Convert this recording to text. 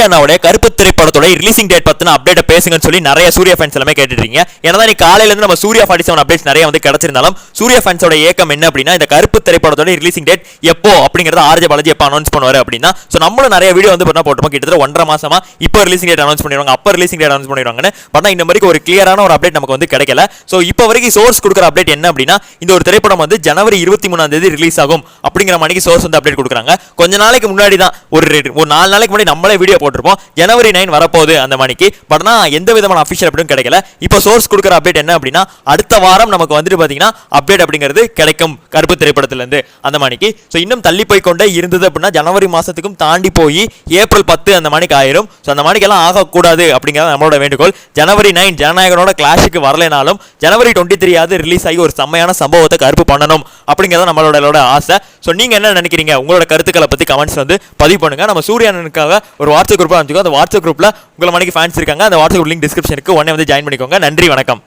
அண்ணாவுடைய கருப்பு திரைப்படத்தோட ரிலீசிங் டேட் பத்தின அப்டேட் பேசுங்கன்னு சொல்லி நிறைய சூர்யா ஃபேன்ஸ் எல்லாமே கேட்டுட்டு இருக்கீங்க. ஏன்னா நீ காலையில இருந்து நம்ம சூர்யா 47 அப்டேட்ஸ் நிறைய வந்து கிடைச்சிருந்தாலும் சூர்யா ஃபேன்ஸோட ஏக்கம் என்ன அப்படின்னா இந்த கருப்பு திரைப்படத்தோட ரிலீசிங் டேட் எப்போ அப்படிங்கறத ஆர்ஜே பாலாஜி எப்போ அனௌன்ஸ் பண்ணுவாரு அப்படின்னா சோ நம்மளும் நிறைய வீடியோ வந்து போட்டுருப்போம். கிட்டத்தட்ட 1.5 மாசமா இப்போ ரிலீசிங் டேட் அனௌன்ஸ் பண்ணிடுவாங்க, அப்போ ரிலீசிங் டேட் அனௌன்ஸ் பண்ணிடுவாங்கன்னு. பட் இந்த மாதிரி ஒரு கிளியரான ஒரு அப்டேட் நமக்கு வந்து கிடைக்கல. சோ இப்போ வரைக்கும் சோர்ஸ் கொடுக்குற அப்டேட் என்ன அப்படின்னா இந்த ஒரு திரைப்படம் வந்து ஜனவரி 23 ரிலீஸ் ஆகும் அப்படிங்கிற மாதிரி சோர்ஸ் வந்து அப்டேட் கொடுக்குறாங்க. கொஞ்ச நாளைக்கு முன்னாடி தான் ஒரு 4 நாளைக்கு முன்னாடி நம்மளே வீடியோ போட்டிருப்போம் ஜனவரி 9 வரப்போகுது அந்த மணிக்கு. பட் எந்த விதமான அஃபிஷியல் அப்டேட்டும் கிடைக்கல. இப்போ சோர்ஸ் கொடுக்குற அப்டேட் என்ன அப்படின்னா அடுத்த வாரம் நமக்கு வந்துட்டு பார்த்தீங்கன்னா அப்டேட் அப்படிங்கிறது கிடைக்கும் கருப்பு திரைப்படத்திலிருந்து அந்த மணிக்கு. ஸோ இன்னும் தள்ளி போய் கொண்டே இருந்தது அப்படின்னா ஜனவரி மாசத்துக்கும் தாண்டி போய் ஏப்ரல் 10 அந்த மணிக்கு ஆயிரும். ஸோ அந்த மணிக்கெல்லாம் ஆகக்கூடாது அப்படிங்கிறது நம்மளோட வேண்டுகோள். ஜனவரி 9 ஜனநாயகனோட கிளாஷுக்கு வரலைனாலும் ஜனவரி 23 ரிலீஸ் ஆகி ஒரு செம்மையான சம்பவத்தை கருப்பு பண்ணணும் அப்படிங்கிறத நம்மளோட ஆசை. ஸோ நீங்க என்ன நினைக்கிறீங்க? உங்களோட கருத்துக்களை பத்தி கமெண்ட்ஸ் வந்து பதிவு பண்ணுங்க. நம்ம சூர்யானுக்காக ஒரு வாட்ஸ்அப் குரூப் அமைச்சுக்கோ. அந்த வாட்ஸ்அப் குரூப்ல உங்களை மணிக்கு ஃபேன்ஸ் இருக்காங்க. அந்த வாட்ஸ்அப் லிங்க் டிஸ்கிரிப்ஷனுக்கு உடனே வந்து ஜாயின் பண்ணிக்கோங்க. நன்றி, வணக்கம்.